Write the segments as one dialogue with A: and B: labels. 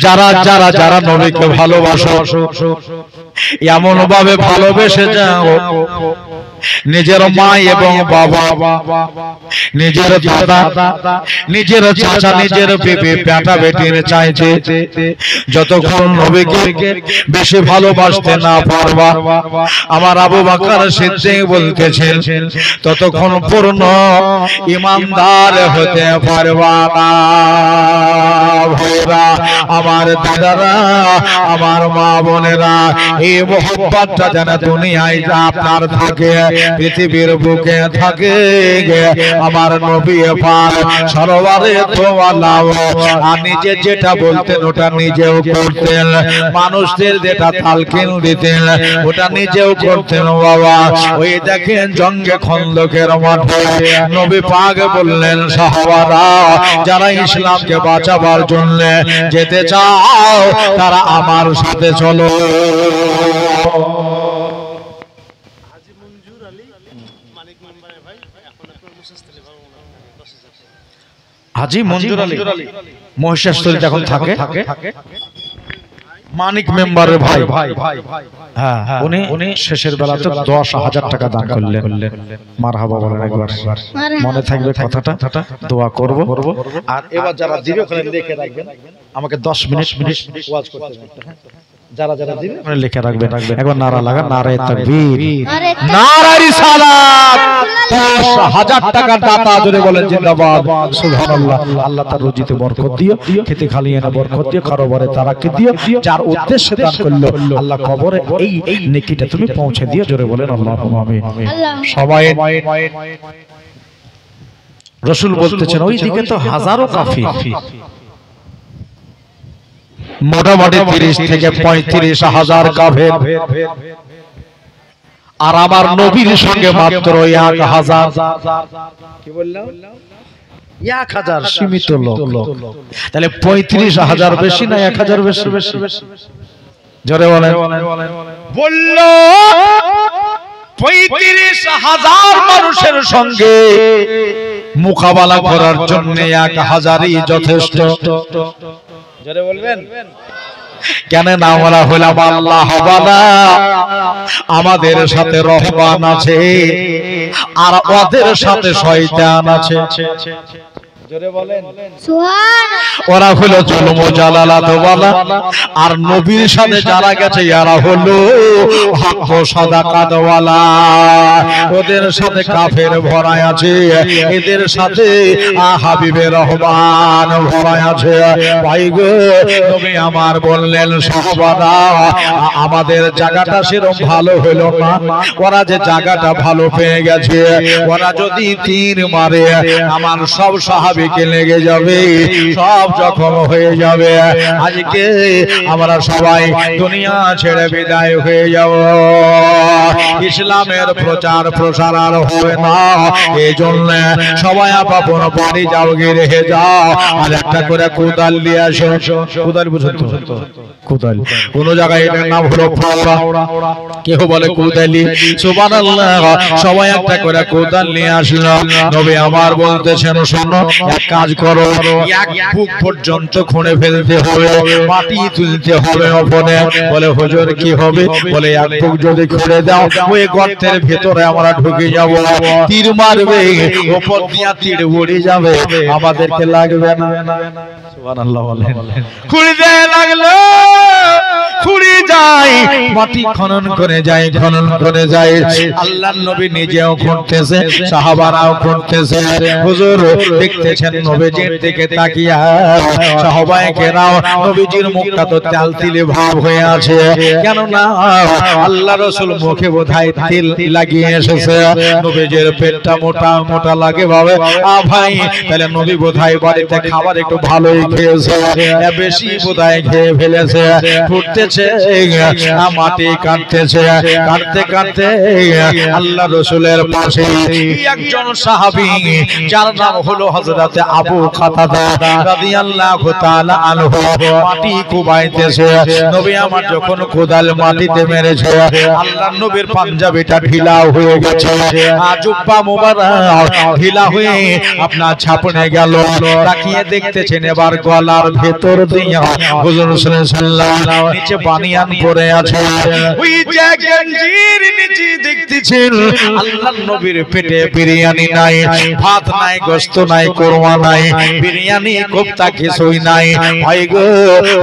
A: যারা যারা যারা নবীকে ভালোবাসো এমন ভাবে ভালোবেসে যাও নিজের মা এবং বাবা, নিজের দাদা, নিজের চাচা, নিজের বিবি, বেটা বেটির চাইছে যতক্ষণ নবীকে বেশি ভালোবাসতে না পারবা, আমার আবু বকর সিদ্দিক বলতেছেন ততক্ষণ পূর্ণ ঈমানদার হতে পারবা না। ভাইরা আমার, দাদারা আমার, মা বোনেরা, এই মোহব্বতটা যেন দুনিয়ায় আপনার থাকে, পৃথিবীর বুকে থাকে। আমার নবী পাক সরওয়ারে তো আল্লাহ আর নিজে যেটা বলতেন ওটা নিজেও করতেন, মানুষদের যেটা তালকিন দিতেন ওটা নিজেও করতেন। বাবা ওই দেখেন জঙ্গে খন্দকের মাঠে নবী পাক বললেন, সাহাবারা যারা ইসলামকে বাঁচাবার জন্য যেতে চাও তারা আমার সাথে চলো। হাজী মঞ্জুর আলী মহিষাস্থলীতে এখন থাকে, মানিক মেম্বারের ভাই। হ্যাঁ, উনি শেষের বেলাতে 10,000 টাকা দান করলেন। মারহাবা বলেন একবার, মনে থাকবে কথাটা, দোয়া করব। আর এবার যারা দিবে ওখানে লিখে রাখবেন, আমাকে 10 মিনিট ওয়াজ করতে হবে। যারা যারা দিবে ওখানে লিখে রাখবেন। একবার নারা লাগা, নারায়ে তাকবীর, নারায়ে রিসালাত। 10,000 টাকার দাতা জোরে বলেন জিন্দাবাদ, সুবহানাল্লাহ। আল্লাহ তার রুজিতে বরকত দিও, খেতে খালিয়ে না বরকত দিও, কারোবারে তারাক্কি দিও। যার উদ্দেশ্যে দান করলো আল্লাহ কবরে এই নেকিটা তুমি পৌঁছে দিও, জোরে বলেন আল্লাহুম্মা আমিন। সবাই রাসূল বলতেছেন ওইদিকে তো হাজারো কাফির, মোটামুটি 30 থেকে 35,000 কাফের, আর আমার নবীর সঙ্গে মাত্র 1,000। কি বললাম? 1,000 সীমিত লোক। তাহলে 35,000 বেশি না 1,000 বেশি? জোরে বলেন। বলল 35,000 মানুষের সঙ্গে মোকাবেলা করার জন্য 1,000ই যথেষ্ট। জোরে বলবেন। কেন না আমরা হলাম আল্লাহ ওয়ালা, আমাদের সাথে রহমান আছে আর ওদের সাথে শয়তান আছে। জোরে বলেন সুবহানাল্লাহ। ওরা হলো জুলুম ও জালালাত ওয়ালা, আর নবীর সাথে যারা গেছে এরা হলো হক ও সাদাকাত ওয়ালা। ওদের সাথে কাফের ভরা আছে, এদের সাথে হাবিবে রহমান ভরা আছে। ভাই গো, নবী আমার বললেন, সাহাবারা আমাদের জায়গাটা সেরকম ভালো হলো না, ওরা যে জায়গাটা ভালো পেয়ে গেছে, ওরা যদি তীর মারে আমার সব সাহাবী লেগে যাবে, সব জখম হয়ে যাবে। আজকে আমরা সবাই দুনিয়া ছেড়ে বিদায় হয়ে যাব, ইসলামের প্রচার প্রসার আর হবে না। এই জন্য সবাই আপন বাড়ি যাও, গিয়ে রেখে যাও, আর একটা করে কোদাল নিয়ে আসো। কোদাল বুঝুন তো? কোদাল কোন জায়গায় এটার নাম হলো ফাওড়া, কেউ বলে কোদালি। সুবহানাল্লাহ। সবাই একটা করে কোদাল নিয়ে আসলো। নবী আমার বলতেছেন, শোনো, এক কাজ করো, এক বুক পর্যন্ত খুঁড়ে ফেলতে হবে, মাটি তুলতে হবে ওপরে। বলে হুজুর কি হবে? বলে এক বুক যদি খুঁড়ে দাও ওই গর্তের ভেতরে আমরা ঢুকে যাব, তীর মারবে, উপর দিয়া তীর উড়ে যাবে, আমাদেরকে লাগবে না। সুবহানাল্লাহ বলেন। খুঁড়তে লাগলো, খুঁড়ে যায়, মাটি খনন করে যায়, খনন করে যায়। আল্লাহর নবী নিজেও খুঁড়তেছে, সাহাবারাও খুঁড়তেছে। হুজুর দেখতেছেন নবীজির দিকে তাকিয়া সাহাবায়ে কেরাম, নবীজির মুখটা তো তেলতিলে ভাব হয়ে আছে। কেন না আল্লাহ রাসূল মুখে বোধহয় তেল লাগিয়ে এসেছে, নবীজির পেটটা মোটা মোটা লাগে ভাবে। ভাই তাহলে নবী বোধহয় বাড়িতে খাবার একটু ভালোই খেয়েছে, বেশি বোধহয় খেয়ে ফেলেছে। ফুটতেছে মাটি কাটতেছে, কাটতে কাটতে আল্লাহ রাসূলের পাশে একজন সাহাবী যার নাম হলো হযরত আবু কাতাদা রাদিয়াল্লাহু তাআলা আনহু মাটি কুবাইতেছে। নবী আমার যখন কোদাল মাটিতে মেরেছে আল্লাহর নবীর পাঞ্জাবিটা ঢিলা হয়ে গেছে, জুব্বা মুবারক ঢিলা হয়ে আপনার ছাপনে গেল। তাকিয়ে দেখতেছেন এবার গলার ভেতর দিয়া হুজুর সাল্লাল্লাহু নিচে বানিয়ান পড়ে আছে। ওই যে গঞ্জির নিচে দেখতেছেন আল্লাহর নবীর পেটে বিরিয়ানি নাই, ভাত নাই, গোশত নাই, কোরমা নাই, বিরিয়ানি কোফতা কিছুই নাই। ভাই গো,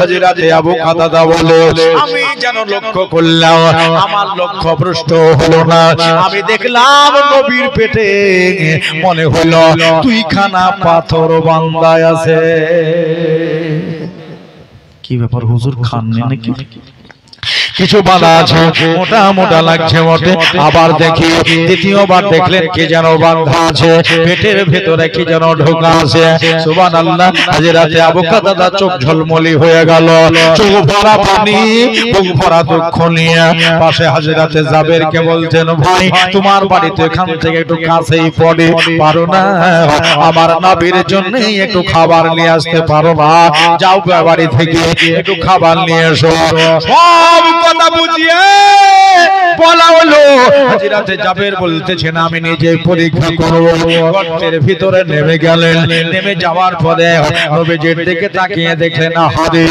A: হযরত আবু কাতাদা বলে আমি যেন লক্ষ্য করলাম, আমার লক্ষ্য ভ্রষ্ট হলো না। আমি দেখলাম নবীর পেটে মনে হলো দুইখানা পাথর বান্ধায় আছে। কি ব্যাপার হুজুর, খান নাকি? কিছু বাঁধা আছে, মোটা মোটা লাগছে বটে। আবার দেখি দ্বিতীয়বার দেখলেন কি যেন বাঁধা আছে, পেটের ভেতরে কি যেন ঢোকা আছে। সুবহানাল্লাহ। হযরত আবু কাতাদা চোখ ঝলমলি হয়ে গেল, চোখ ভরা পানি, বুক ভরা দুঃখ নিয়ে পাশে হযরত জাবেরকে বলছেন, ভাই তোমার বাড়ি তো এখান থেকে একটু কাছেই পড়ে, পারো না আমার নবীর জন্য একটু খাবার নিয়ে আসতে পারো না? যাও বাড়ি থেকে একটু খাবার নিয়ে এসো। সব কথা বুঝিয়ে বলা হলো। হযরত জাবের বলতেছেন আমি নিজে পরীক্ষা করব। গর্তের ভিতরে নেমে গেলেন, নেমে যাওয়ার পরে নবীজির দিকে তাকিয়ে দেখলেন আহারে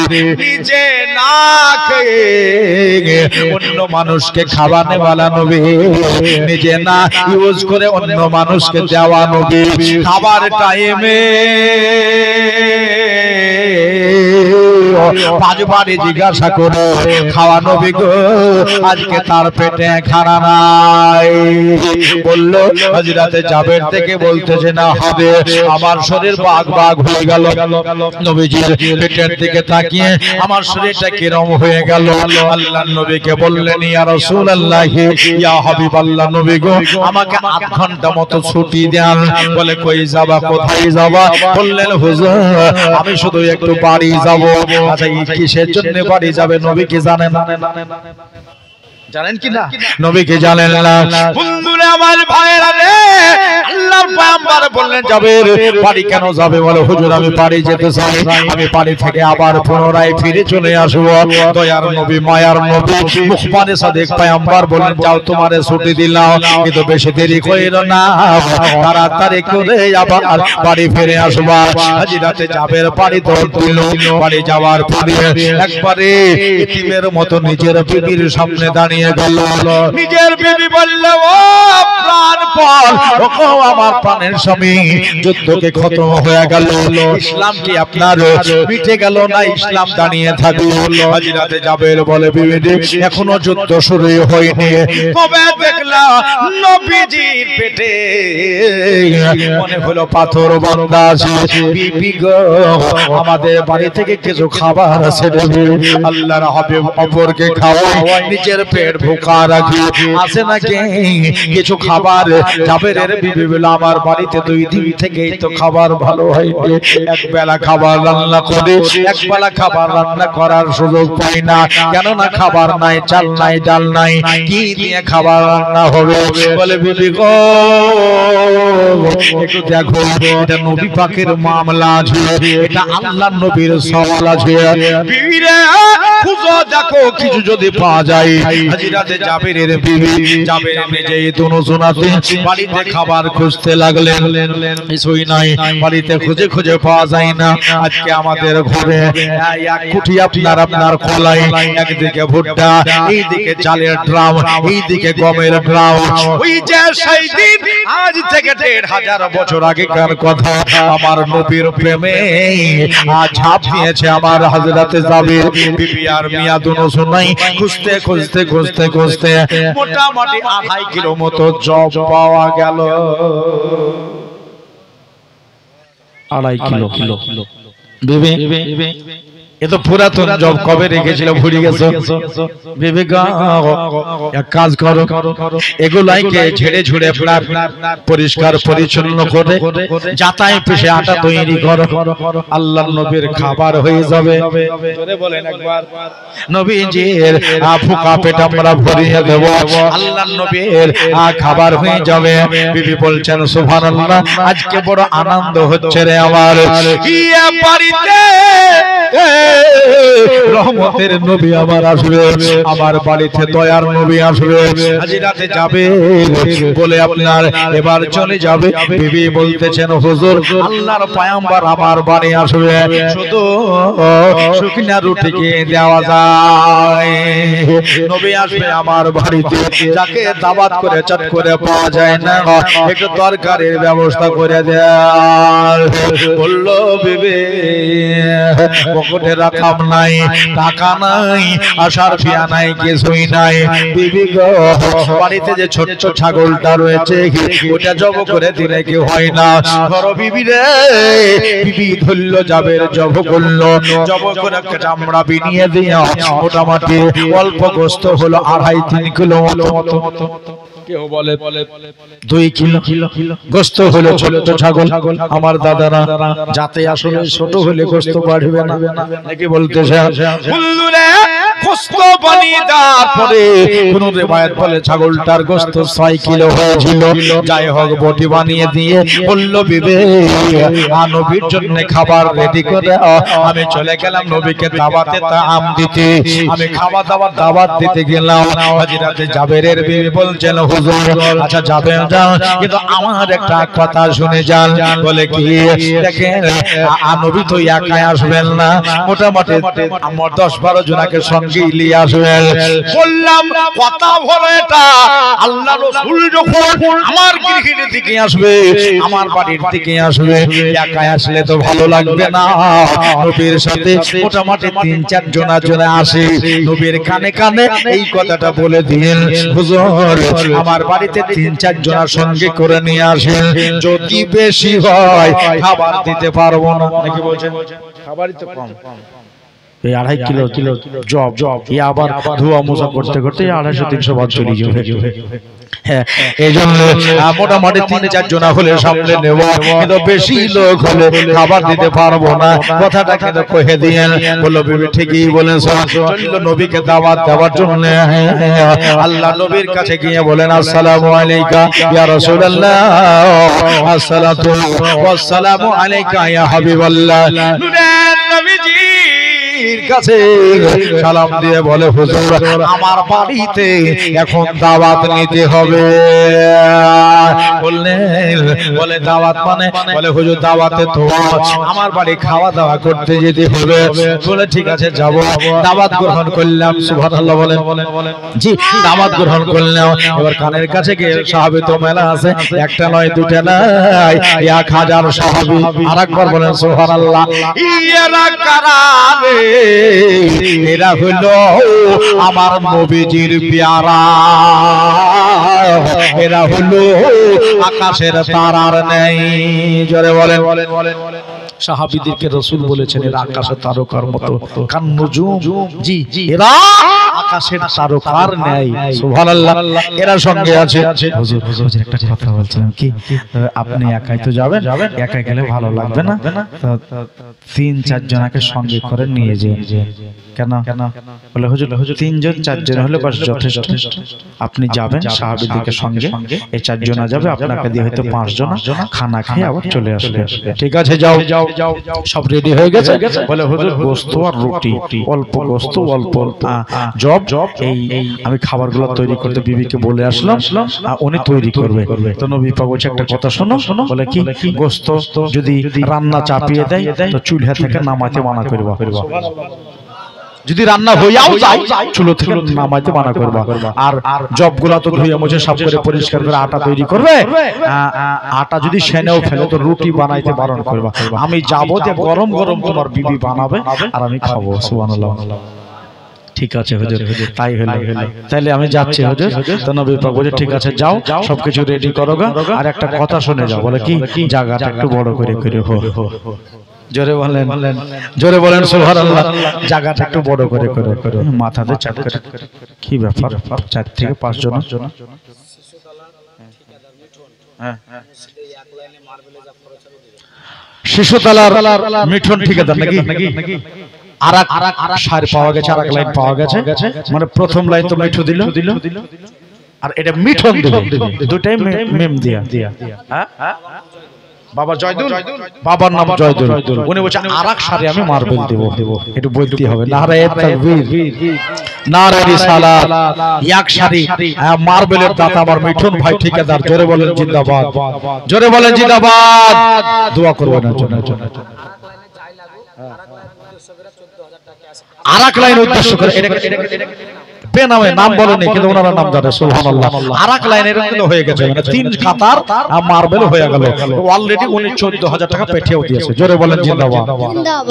A: নিজে না খেয়ে অন্য মানুষকে খাওয়ানেওয়ালা নবী, নিজে না ইউজ করে অন্য মানুষকে দেওয়া নবী। খাবার টাইমে পাঁচবারে জিজ্ঞাসা করে খাওয়া নবী গো আজকে তার পেটে খানা নাই। বলল হযরত জাবের থেকে বলতেছে না হবে, আমার শরীর বাগ বাগ হয়ে গেল। নবীজির পেটের দিকে তাকিয়ে আমার শরীরটা কিরম হয়ে গেল। আল্লাহর নবীকে বললেন ইয়া রাসূলুল্লাহ ইয়া হাবিবাল্লাহ, নবী গো আমাকে 8 ঘন্টা মতো ছুটি দেন। বলে কই যাবা, কোথায় যাবা? বললেন হুজুর আমি শুধু একটু বাড়ি যাব। আচ্ছা কিসের জন্য বাড়ি যাবে নবী কি জানেন? জানেন কি না? নবী কি জানেন না? বন্ধুরা আমার ভাইরা রে, আল্লাহর পয়গম্বর বললেন জাবের বাড়ি কেন যাবে? বলে হুজুর আমি বাড়ি যেতে চাই, আমি বাড়ি থেকে আবার পুনরায় ফিরে চলে আসব। দয়ার নবী মায়ার নবী মুখবানে সাদেক পয়গম্বর বললেন যাও তোমারে ছুটি দিলাম, কিন্তু বেশি দেরি কইরো না, তাড়াতাড়ি করে আবার বাড়ি ফিরে আসবা। হযরত জাবের বাড়ি দৌড় দিল। বাড়ি যাওয়ার পরে একবারে ইতিমের মতো নিজের বিবির সামনে দাঁড়িয়ে গেল। নিজের বিবি বলল ও প্রাণপণ, ও আমার প্রাণের স্বামী, যুদ্ধকে খতম হয়ে গেল, ইসলাম কি আপনার মিটে গেল না ইসলাম দাঁড়িয়ে থাকলো? হযরত জাবের বলে বিবি এখনো যুদ্ধ শুরু হয়নি, তবে দেখলাম নবীজির পেটে মনে হলো পাথর বাঁধা আছে। বিবি গো আমাদের বাড়ি থেকে কিছু খাবার আছে দেবে, আল্লাহর হাবিব অপরকে খাওয়ায় নিজের পেট ভুকা রাখি, আছে নাকি কিছু খাবার? জাবেরের বিবি বলে আমার বাড়িতে 2 দিন থেকেই তো খাবার ভালো হয়নি, এক বেলা খাবার রান্না করে এক বেলা খাবার রান্না করার সুযোগ পাই না, কেননা খাবার নাই, চাল নাই, ডাল নাই, কি দিয়ে খাবার রান্না হবে? বলে বিবি গো একটু দেখো, এটা নবী পাকের মামলা আছে, এটা আল্লাহর নবীর সওয়াল আছে। বিবি রে খুঁজো দেখো কিছু যদি পাওয়া যায়। হযরত জাবেরের বিবি জাবের নিজেই দুজনাতে বাড়িতে খাবার খুঁজতে লাগলেন, কিছুই নাই, বাড়িতে খুঁজে খুঁজে পাওয়া যায় না। আজকে আমাদের ঘরে এক কুঠি আপনার কলাই, একদিকে ভুট্টা, এইদিকে চালের ড্রাম, এইদিকে গমের ড্রাম। ওই যে সেই দিন আজ থেকে 1500 বছর আগেকার কথা, আমার নবীর প্রেমে ঝাঁপ দিয়েছে আমার হযরত জাবের বিবি আর মিয়া দুজনাই খুঁজতে খুঁজতে খুঁজতে খুঁজতে মোটামুটি 2.5 কিলো মতো জব পাওয়া গেল। 2.5 কিলো। বিবি এ তো পুরাতন জব কবে রেখেছিল ভুলে গেছো বিবেকা এক কাজ করো এগুলাইকে ঝেড়ে ঝুড়ে পরিষ্কার পরিচ্ছন্ন করে যাতায় পেশে আটা তৈরি করো আল্লাহর নবীর খাবার হয়ে যাবে জোরে বলেন একবার নবীজির ফুকা পেট আমরা ভরিয়ে দেব আল্লাহর নবীর খাবার হয়ে যাবে বিবি বলছেন সুবহানাল্লাহ আজকে বড় আনন্দ হচ্ছে রে আমার ইয়া বাড়িতে রহমতের নবী আমার আসবে আমার বাড়িতে দয়ার নবী আসবে আজ রাতে যাবে বলে আপনার এবার চলে যাবে বিবি বলতেছেন হুজুর আল্লাহর পয়গম্বর আমার বাড়ি আসবে শুধু শুকনা রুটি কে দেওয়া যায় নবী আসবে আমার বাড়িতে যাকে দাওয়াত করে চট করে পাওয়া যায় না একটু তরকারির ব্যবস্থা করে দেয় বলল বিবি পকেটে রাখাম নাই টাকা নাই আসার ফিয়া নাই কিছুই নাই বিবি গো বাড়িতে যে ছোট ছাগলটা রয়েছে ওটা জব করে দিলে কি হয় না ধরো বিবি রে বিবি ধরল যাবের জব করলো জব করে চামড়া বিনিয়ে দিয়া মোটামুটি অল্প গোস্ত হলো 2.5-3 কিলো মতো কেউ বলে 2 কিলো গোস্ত হলো ছোট ছাগল আমার দাদারা যাতে আসলে ছোট হলে গোস্ত বাড়বে না নাকি বলতেছে হুজুরে গোস্ত বানিয়ে দেওয়ার পরে কোন রিওয়ায়াত বলে ছাগলটার গোস্ত 6 কিলো হয়েছিল যাই হোক বটি বানিয়ে দিয়ে বলল বিবি নবীর জন্য খাবার রেডি করে আমি চলে গেলাম নবীকে দাওয়াতে তাআম দিতে আমি খাওয়া দাওয়ার দাওয়াত দিতে গেলাম হযরতে জাবেরের বিবি বলছেন হুজুর আচ্ছা যাবেন যান কিন্তু আমার একটা কথা শুনে যান বলে কি দেখেন নবী তো একাই আসবেন না মোটামুটি আমার 10-12 জনকে সঙ্গে নিয়ে আসবেন বললাম কথা হলো এটা আল্লাহ রাসূল যখন আমার গৃহের দিকে আসবে আমার বাড়ির দিকে আসবে একাই আসলে তো ভালো লাগবে না নবীর সাথে মোটামুটি 3-4 জনা আসে নবীর কানে কানে এই কথাটা বলে দিন হুজুর আমার বাড়িতে 3-4 জনের সঙ্গে করে নিয়ে আসেন যদি বেশি হয় খাবার দিতে পারবো না নাকি বলছেন খাবারই তো কম এই 2.5 কিলো জব এই আবার ধোয়া মোছা করতে করতে 250-300 বার চলে যাবে হ্যাঁ এইজন্য মোটামুটি 3-4 জন হলে সামলে নেব কিন্তু বেশি লোক হলে খাবার দিতে পারবো না কথাটা কিন্তু কহে দিয়েন বলল বিবি ঠিকই বলেছেন চলল নবীকে দাওয়াত দেওয়ার জন্য আল্লাহ নবীর কাছে গিয়ে বলেন আসসালামু আলাইকা ইয়া রাসূলুল্লাহ আসসালাতু ওয়াসসালামু আলাইকা ইয়া হাবিবাল্লাহ নবীজি কাছে সালাম দিয়ে বলে হুজুর আমার বাড়িতে এখন দাওয়াত নিতে হবে বললেন বলে দাওয়াত মানে বলে হুজুর দাওয়াতে তো আমার বাড়ি খাওয়া দাওয়া করতে যেতে হবে বলে ঠিক আছে যাব দাওয়াত গ্রহণ করলাম সুবহানাল্লাহ বলেন জি দাওয়াত গ্রহণ করলাম এবার কানের কাছে গিয়ে সাহাবী তো মেলা আছে একটা নয় দুটা নয় 1000 সাহাবী আরেকবার বলেন সুবহানাল্লাহ এরা কারা রে এরা হলো আমার নবীজির পেয়ারা এরা হলো আকাশের তারার নেই জোরে বলেন সাহাবীদেরকে রাসূল বলেছেন এরা আকাশের তারকার মতো কান নুজুম জি এরা আকাশের তারকার নেই সুবহানাল্লাহ এরা সঙ্গে আছে হুজুর একটা কথা বলছিলাম কি আপনি একাই তো যাবেন একাই গেলে ভালো লাগবে না 3-4 জনকে সঙ্গে করে নিয়ে যান কেন বলে হুজুর 3-4 জন হলে বাস যথেষ্ট আপনি যাবেন সাহাবীদেরকে সঙ্গে এই 4 জন যাবে আপনাকে দিয়ে হয়তো 5 জন খানা খেয়ে আবার চলে আসবে ঠিক আছে যাও সব রেডি হয়ে গেছে বলে হুজুর গোশত আর রুটি অল্প গোশত অল্প জব এই আমি খাবারগুলো তৈরি করতে বিবিকে বলে আসলাম উনি তৈরি করবে তো নবী পাক বলছে একটা কথা শোনো বলে কি গোশত যদি রান্না চাপিয়ে দেয় তো চুলহা থেকে নামাতে মানা করবা যদি রান্না হইয়াও যায় চুলো থেকে নামাইতে মানা করবা আর জবগুলা তো ধুয়ে মুছে সাফ করে পরিষ্কার করে আটা তৈরি করবে আটা যদি সেনেও ফেলে তো রুটি বানাইতে বারণ করবা আমি যাবো যে গরম গরম তোমার বিবি বানাবে আর আমি খাবো সুবহানাল্লাহ ঠিক আছে হুজুর তাই হলো তাহলে আমি যাচ্ছি হুজুর তো নবী পাক বলে ঠিক আছে যাও সবকিছু রেডি করো আর একটা কথা শুনে যাও বলে কি জায়গাটা একটু বড় করে হো জোরে বলেন, জোরে বলেন সুবহানাল্লাহ। জায়গাটা একটু বড় করে করে মাথাতে চাপ করে। কি ব্যাপার? 4 থেকে 5 জন। শিশুতলার মিঠুন ঠিকাদার নাকি? আর সার পাওয়া গেছে, আর এক লাইন পাওয়া গেছে। মানে প্রথম লাইন তো মিঠু দিল, আর এটা মিঠুন দিল, দুটাই মেম দিয়া। বাবা জয়দুল, বাবার নাম জয়দুল। উনি বলছেন আরেক সারে আমি মার্বেল দেব। একটু বলতে হবে নারায়ে তাকবীর, নারায়ে রিসালাত। এক সারি মার্বেলের দাতা আমার মিঠুন ভাই ঠিকাদার। জোরে বলেন জিন্দাবাদ, জোরে বলেন জিন্দাবাদ। দোয়া করবেন না জন্য। আরেক লাইন উদ্দেশ্য করে বেনামে নাম বলেনি, কিন্তু ওনারা নাম জানে সুবহানাল্লাহ। আরেক লাইনের কিন্তু হয়ে গেছে, মানে 3 কাতার মার্বেল হয়ে গেল অলরেডি। উনি 14,000 টাকা পেঠিয়েও দিয়েছে। জোরে বলেন জিন্দাবাদ,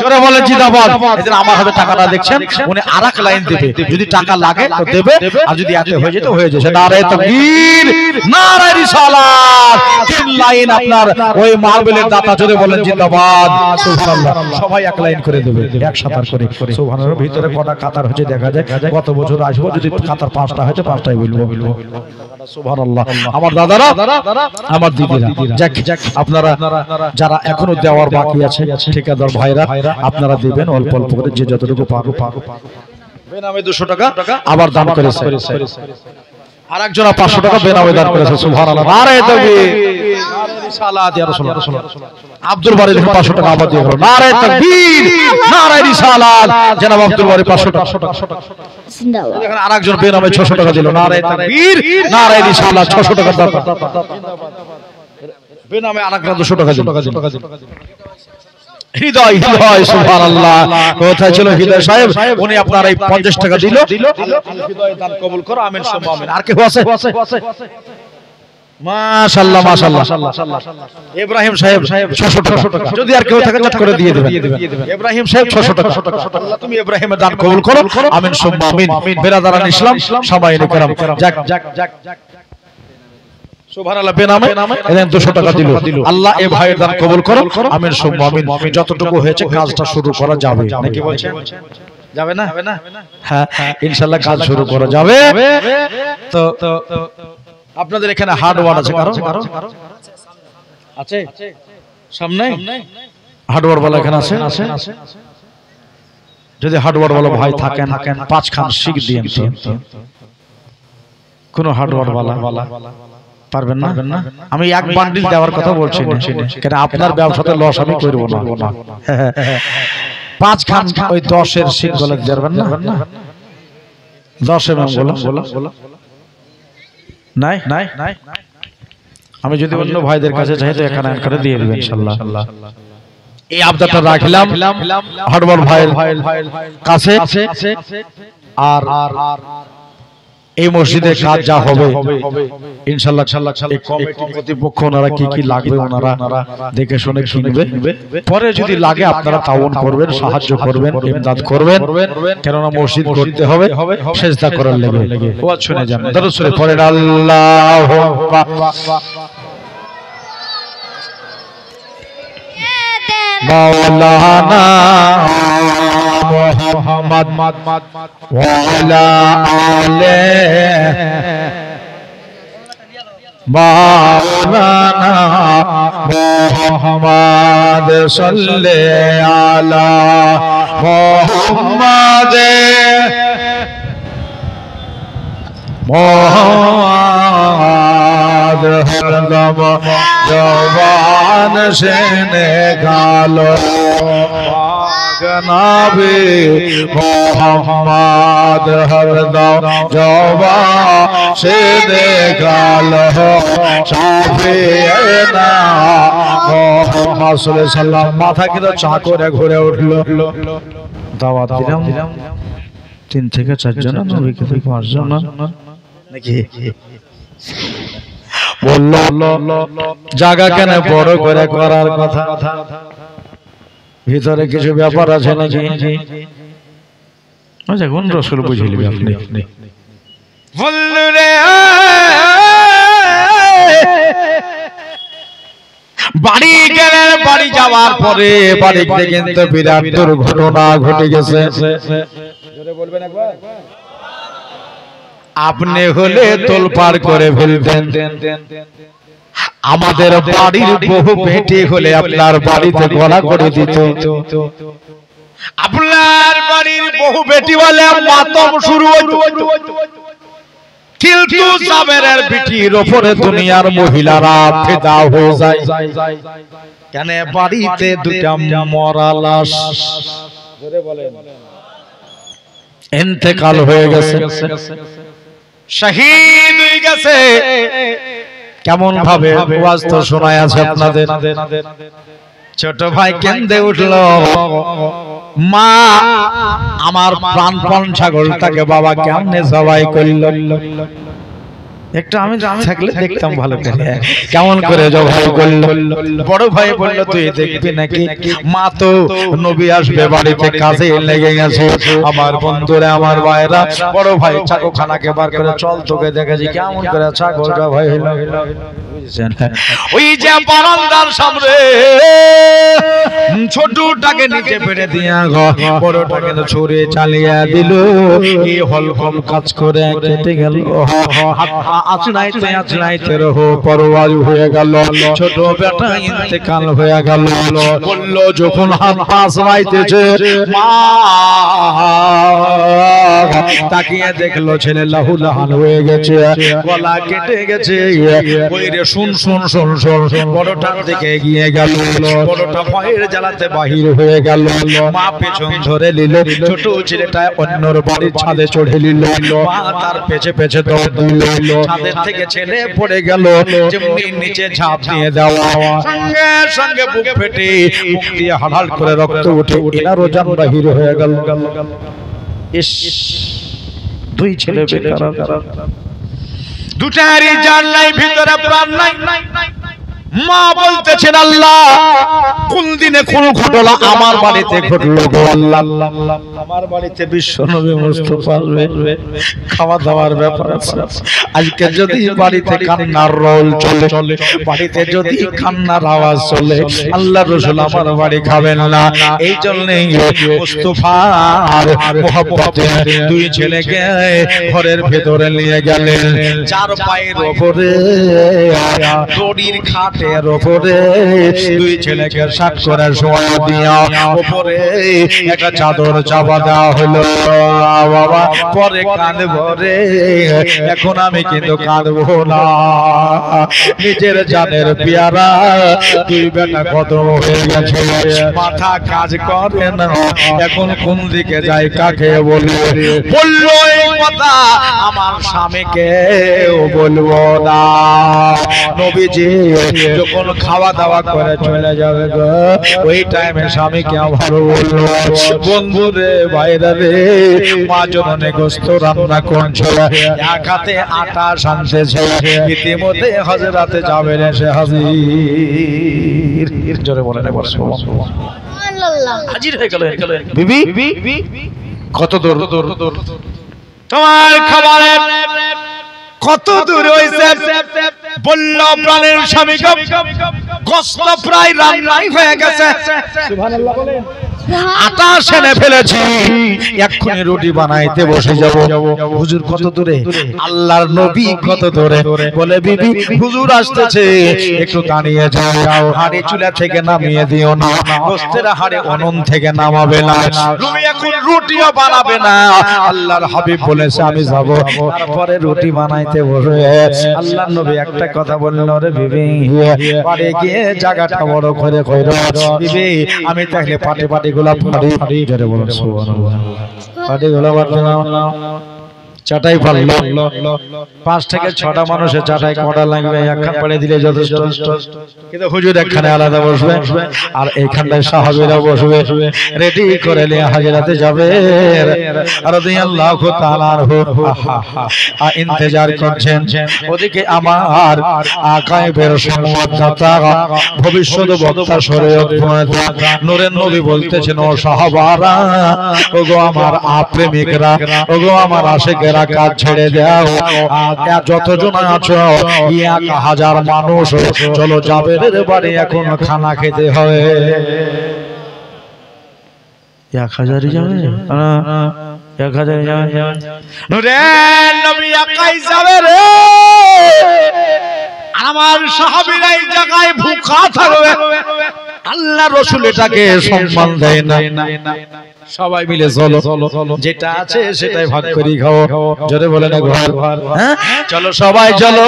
A: জোরে বলেন জিন্দাবাদ। এদের আমার হাতে টাকাটা দেখছেন, উনি আরেক লাইন দেবে। যদি টাকা লাগে তো দেবে, আর যদি এত হয়ে যেত হয়ে যাচ্ছে। নারায়ে তাকবীর, নারায়ে রিসালাত। 3 লাইন আপনার ওই মার্বেলের দাতা। জোরে বলেন জিন্দাবাদ সুবহানাল্লাহ। সবাই এক লাইন করে দেবে, এক সাতার করে সুবহানাল্লাহ। ভিতরে কটা কাতার হচ্ছে দেখা যায়। গত বছর আসবো, যদি কাতার 5টা হয়েছে 5টাই বলবো সুবহানাল্লাহ। আমার দাদারা, আমার দিদিরা, যাক আপনারা যারা এখনো দেওয়ার বাকি আছে ঠিকাদার ভাইরা, আপনারা দিবেন অল্প অল্প করে, যে যতটুকু পারো। বেনামে 200 টাকা আবার দান করেছে। আরেকজন 500 টাকা বেনামে দান করেছে সুবহানাল্লাহ। নারায়ে তাকবীর, নারায়ে রিসালাত ইয়া রাসূলুল্লাহ। আব্দুল বারী 500 টাকা আবার দিয়ে গেল। নারায়ে তাকবীর, নারায়ে রিসালাত। জনাব আব্দুল বারী 500 টাকা জিন্দাবাদ। দেখেন আরেকজন বেনামে 600 টাকা দিল। নারায়ে তাকবীর, নারায়ে রিসালাত। 600 টাকা দাতা বেনামে আরেকজন 200 টাকা দিল। হৃদয় হৃদয় সুবহানাল্লাহ। কোথায় ছিল হৃদয় সাহেব? উনি আপনার এই 50 টাকা দিল। হৃদয় দান কবুল করো, আমিন সুম্মা আমিন। আর কি আছে? মাশাআল্লাহ মাশাআল্লাহ। ইব্রাহিম সাহেব 600 টাকা। যদি আর কেউ থাকে চট করে দিয়ে দিবেন। ইব্রাহিম সাহেব 600 টাকা। আল্লাহ তুমি ইব্রাহিমের দান কবুল করো, আমিন সুম্মা আমিন। বেরাদারান ইসলাম, সামাইনে کرام, যাক সুবহানাল্লাহ। বেনামে এলেন 200 টাকা দিল। আল্লাহ এই ভাইয়ের দান কবুল করো, আমিন সুম্মা আমিন। যতটুকু হয়েছে কাজটা শুরু করা যাবে নাকি বলছেন? যাবে না? হ্যাঁ ইনশাআল্লাহ কাজ শুরু করা যাবে। তো আপনাদের এখানে হার্ডওয়ার আছে কারো? আছে সামনে হার্ডওয়ার वाला এখানে আছে? যদি হার্ডওয়ার वाला ভাই থাকেন 5 খান শিখ দিয়েন তো। কোন হার্ডওয়ার वाला পারবেন না? আমি এক বান্ডিল দেওয়ার কথা বলছি না, কারণ আপনার ব্যবসাতে লস আমি করব না। 5 খান ওই 10 এর শিখ গলা দেবেন না? 10 এমএম বলো নাই। আমি যদি অন্য ভাইদের কাছে চাই তো এখানে করে দিয়ে দিবেন ইনশাআল্লাহ। এই আবদারটা রাখলাম হার্ডওয়ার ভাইয়ের কাছে। আর এই মসজিদে কাজ যা হবে ইনশাআল্লাহ এই কমিটির কর্তৃপক্ষ ওনারা কি লাগবে ওনারা দেখে শুনে কিনবে। পরে যদি লাগে আপনারা তাওন করবেন, সাহায্য করবেন, ইমদাদ করবেন, কেননা মসজিদ করতে হবে সেজদা করার লেগে। ওয়াজ শুনে যান, দরুদ শরীফ পড়েন। আল্লাহুম্মা মাওলানা মুহাম্মদ ওয়া আলা আলে মাওলানা মুহাম্মদ সাল্লাল্লাহু আলা মুহাম্মদ মোহাম্মদ হরদম জবান সে নিকালো নবী মোহাম্মদ হরদম জবান সে নিকালো শাফিঈনা মুহাম্মদ সাল্লাল্লাহু আলাইহি সাল্লাম। মাথা কিন্তু চা করে ঘুরে উঠলো। দাওয়াত দিলাম 3 থেকে 4 জন, নবীকে 5 জন নাকি বললো জায়গা কেন বড় করে করার কথা, ভিতরে কিছু ব্যাপার আছে নাকি? আচ্ছা কোন রাসূল বুঝিলি আপনি? বললে বাড়ি গেলেন, বাড়ি যাওয়ার পরে বাড়িতে কিন্তু বিরাট দুর্ঘটনা ঘটে গেছে। বলবেন একবার, আপনি হলে তোলপাড় করে ফেলতেন। আমাদের বাড়ির বহু বেটি হলে আপনার বাড়িতে গলা করে দিত। আপনার বাড়ির বহু বেটি বলে মাতম শুরু হতো, কিন্তু সাবেরের বেটির উপরে দুনিয়ার মহিলারা ফিদা হয়ে যায়। কেন? বাড়িতে দুটা মরা লাশ ইন্তেকাল হয়ে গেছে, শহীদ হয়ে গেছে। কেমন ভাবে ওয়াজ তো শোনায় আছে আপনাদের। ছোট ভাই কেঁদে উঠলো, মা আমার প্রাণপণ ছাগলটাকে বাবা কেমনে জবাই করলো। একটু আমি থাকলে দেখতাম ভালো করে কেমন করে জবাই করলো। বড় ভাই বলল, তুই দেখবি নাকি? মা তো নবী আসবে বাড়িতে, কাজে লেগে গেছে। আমার বন্ধুরা, আমার ভাইরা, বড় ভাই ছাগলখানাকে বার করে, চল তোকে দেখেছি কেমন করে ছাগলটা ভাই হইলো। ওই যে বারান্দার সামনে ছোটটাকে নিচে পেড়ে দিয়া বড়টাকে ছুঁড়ে চালিয়ে দিল। এই হলকম কাজ করে কেটে গেল, আচনাইতে রহো পরওয়াজ হয়ে গেল। ছোট বেটা ইন্তেকাল হয়ে গেল। বলল যখন হাত পাশ রাইতেছে, মা তাকিয়ে দেখলো ছেলে লাহুলাহান হয়ে গেছে, গলা কেটে গেছে। ওইরে শুন শুন শুন শুন, বড়টার দিকে এগিয়ে গেল। বড়টা ভয়ের জ্বালাতে বাহির হয়ে গেল। মা পেছন ধরে নিল, ছোট ছেলেটা অন্যর বাড়ির ছাদে চড়ে নিল। মা তার পেছে পেছে দৌড় দিল। ছাদের থেকে ছেলে পড়ে গেল, যেমনি নিচে ঝাঁপ দিয়ে দেওয়া, সঙ্গে সঙ্গে বুক ফেটে মুখ দিয়ে হাড়াল করে রক্ত উঠে এনারও জান বাহির হয়ে গেল। ইস, দুই ছেলে বেকার, দুটারই জান নাই, ভিতরে প্রাণ নাই। মা বলতেছেন, আল্লাহ কোন দিনে কোন ঘটনা আমার বাড়িতে ঘটলো গো আল্লাহ। আমার বাড়িতে বিশ্ব নবী মুস্তাফা আসবে, খাওয়া দাওয়ার ব্যাপার আছে। আজকে যদি বাড়িতে কান্নার রোল চলে, বাড়িতে যদি কান্নার আওয়াজ চলে, আল্লাহ রাসূল আমার বাড়ি খাবেন না। এই জন্যই মুস্তাফার মোহব্বতে দুই ছেলেকে ঘরের ভেতরে নিয়ে গেলেন। চার পায়ের উপরে দড়ির খাটে উপরে দুই ছেলেকে সাত করে শোয়া দিয়া উপরে একটা চাদর চাপা দেওয়া হলো। বাবা পরে কাঁদবো রে, এখন আমি কিন্তু কাঁদবো না। নিজের জানের পেয়ারা দুই বেটা কত হয়ে গেছে, মাথা কাজ করে না, এখন কোন দিকে যাই কাকে বলবো। বললো এই কথা আমার স্বামীকে বলবো না। নবীজি যখন খাওয়া দাওয়া করে চলে যাবে গো, ওই টাইমে স্বামীকে আবার বললো, বন্ধু রে, ভাইরা রে, মা জননে গোস্ত রান্না করছে, এক হাতে আটা সানতেছে, ইতিমধ্যে হযরতে জাবের এসে হাজির। জোরে বলেন একবার সুবহানাল্লাহ। হাজির হয়ে গেল। বিবি কত দূর তোমার খাবারের কত দূর হইছে? বলল প্রাণের স্বামী গোস্ত প্রায় রান্নাই হয়ে গেছে। সুবহানাল্লাহ বলেন। আটা সেনে ফেলেছি, এক্ষুনি রুটি বানাইতে বসে যাব। হুজুর কত দূরে? আল্লাহর নবী কত দূরে? বলে বিবি হুজুর আসতেছে, একটু দাঁড়িয়ে যাও, হাড়ি চুলা থেকে নামিয়ে দিও না, গোস্তের হাড়ি উনুন থেকে নামাবে না, তুমি এখন রুটিও বানাবে না। আল্লাহর হাবিব বলেছে আমি যাব। তারপরে রুটি বানাইতে বসে আল্লাহর নবী একটা কথা বললেন, রে বিবি বাড়ি গিয়ে জায়গাটা বড় করে কইরো। বিবি আমি তাহলে পাটি পাটি পাটি জোরে বলুন সুবহানাল্লাহ। পাটি গোলা বাড়তে না, চাটাই পারলো 5 থেকে 6টা মানুষের চাটাই কটা লাগবে, একখান পড়ে দিলে যথেষ্ট। কিন্তু হুজুর একখানে আলাদা বসবে, আর এইখানটায় সাহাবীরা বসবে, রেডি করে নিয়ে হাজিরাতে যাবে। রাদিয়াল্লাহু তাআলা ইন্তজার করছেন। ওদিকে আমার গায়েবের সংবাদদাতা, ভবিষ্যৎ বক্তা, শরীয়ত প্রণেতা নূরের নবী বলতেছেন, ও সাহাবারা, ওগো আমার প্রেমিকরা, ওগো আমার আশিকেরা, গেলা কাজ ছেড়ে দাও, আর যতজন আছো 1000 মানুষ, চলো জাবেরের বাড়ি এখন খানা খেতে হবে।
B: 1000 যাবে না, 1000 যাবে।
A: নূরের নবী একাই যাবে রে, আমার সাহাবীরা এই জায়গায় ভুখা থাকবে। আল্লাহ রাসূল এটাকে সম্মান দেয় না। সবাই মিলে চলো, যেটা আছে সেটাই ভাগ করে খাও। জোরে বলে না ঘর, হ্যাঁ চলো সবাই চলো।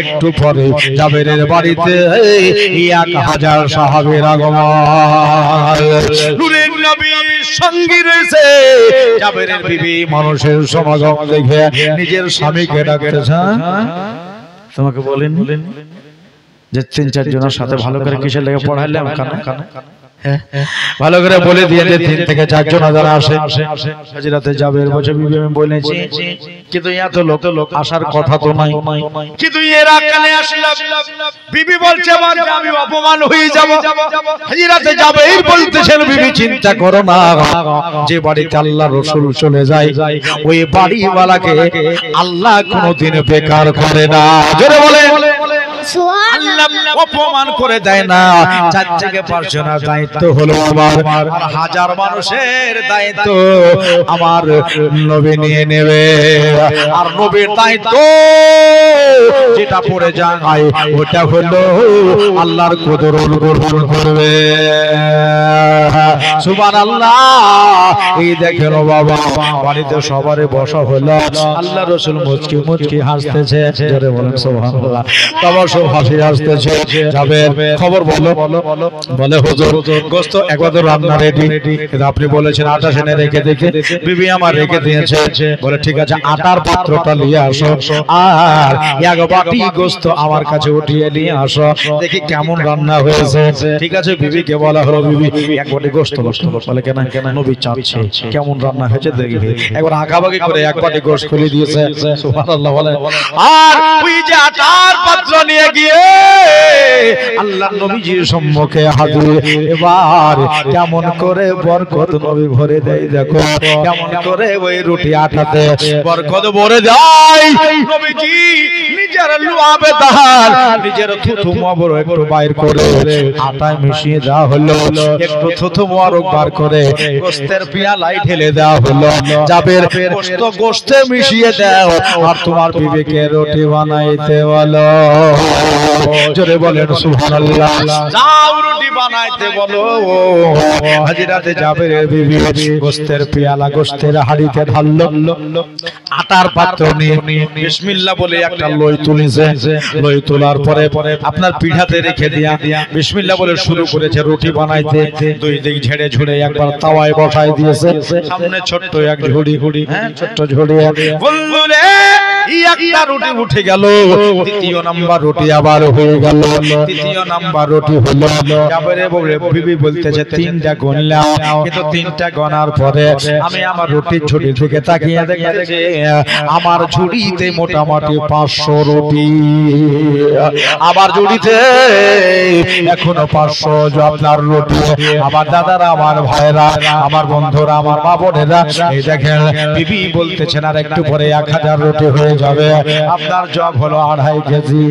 A: একটু পরে জাবেরের বাড়িতে 1000 সাহাবীর আগমন। নূরের নবীর সঙ্গী রয়েছে। জাবেরের বিবি মানুষের সমাগম দেখে নিজের স্বামীকে ডাকতেছে।
B: তোমাকে বলেন যে 3-4 জনের সাথে ভালো করে কিসের লেগে পড়াইলাম, কানে
A: ভালো করে বলে দিয়ে যে 3 থেকে 4 জন যারা আসে হাজিরাতে যাবে। বসে বিবি আমি বলেছি, কিন্তু এত লোক আসার কথা তো নাই, কিন্তু এরা কানে আসলাম। বিবি বলছে আমি অপমান হয়ে যাব, হাজিরাতে যাবে এই বলতেছেন। বিবি চিন্তা করো না, যে বাড়িতে আল্লাহ রাসূল চলে যায় ওই বাড়িওয়ালাকে আল্লাহ কোনোদিন বেকার করে না। জোরে বলে আল্লাহ অপমান করে দেয় না। 4 থেকে 5 জনের দায়িত্ব হলো আমার, আর 1000 মানুষের দায়িত্ব আমার নবী নিয়ে নেবে। আর নবীর দায়িত্ব যেটা পড়ে যায় ওটা হলো আল্লাহর কদর গ্রহণ করবে। সুবহানাল্লাহ। এই দেখেন বাবা, বাড়িতে সবারই বসা হলো, আল্লাহ রাসূল মুচকি মুচকি হাসতেছে। জোরে বলেন সুবহানাল্লাহ। সবার সব হাসি আসতেছে। যাবে খবর বলো, বলে হুজুর গোশত একবার রান্না রেডি, কিন্তু আপনি বলেছেন আটা সেনে রেখে দেখে। বিবি আমার রেখে দিয়েছে। বলে ঠিক আছে, আটার পাত্রটা নিয়ে আসো আর 1 বাটি গোশত আমার কাছে উঠিয়ে নিয়ে আসো, দেখি কেমন রান্না হয়েছে। ঠিক আছে, বিবিকে বলা হলো, বিবি 1 বাটি গোশত। বলে কেন? নবী চাচ্ছে কেমন রান্না হয়েছে দেখবে। একবার আঁকাবাকি করে 1 বাটি গোশত খুলে দিয়েছে। সুবহানাল্লাহ বলে। আর ওই যে আটার পাত্র নিয়ে গিয়ে আল্লাহ নবীজির সম্মুখে হাজির। এবার কেমন করে বরকত নবী ভরে দেয়, দেখো কেমন করে ওই রুটি আটাতে বরকত ভরে দেয়। নবীজি নিজের লুয়াবে দাহার, নিজের থুথু মোবারক একটু বাইর করে আটায় মিশিয়ে দেওয়া হলো। একটু থুথু মোবারক বার করে গোশতের পেয়ালায় ঢেলে দেওয়া হলো। জাবের গোশতে মিশিয়ে দাও আর তোমার বিবিকে রুটি বানাইতে বলো। জোরে বলেন সুবহানাল্লাহ। যাও রুটি বানাইতে বলো। হাজিরাতে জাবের বিবি গোশতের পেয়ালা গোশতের হাড়িতে ঢাললো, আটার পাত্র নিয়ে বিসমিল্লাহ বলে একটা লই তুলেছে। লই তোলার পরে আপনার পিঠাতে রেখে দিয়া বিসমিল্লাহ বলে শুরু করেছে রুটি বানাইতে। 2 দিক ঝেড়ে ঝুড়ে একবার তাওয়ায় বসাই দিয়েছে। সামনে ছোট্ট এক ঝুড়ি, হ্যাঁ ছোট্ট ঝুড়ি। বললে একটা রুটি উঠে গেল, দ্বিতীয় নাম্বার রুটি আবার হয়ে গেল, তৃতীয় নাম্বার রুটি হলো। জাবেরে বিবি বলতেছে 3টা গণলাম, কিন্তু 3টা গণার পরে আমি আমার রুটির ঝুড়ি থেকে তাকিয়ে দেখি আমার ঝুড়িতে মোটামুটি 500 রুটি। আমার ঝুড়িতে এখনো 500 আপনার রুটি। আমার দাদারা, আমার ভাইরা, আমার বন্ধুরা, আমার মা বোনেরা, এই দেখেন বিবি বলতেছেন আর একটু পরে 1000 রুটি হয়ে যাবে। আপনার জব হলো 2.5 কেজি।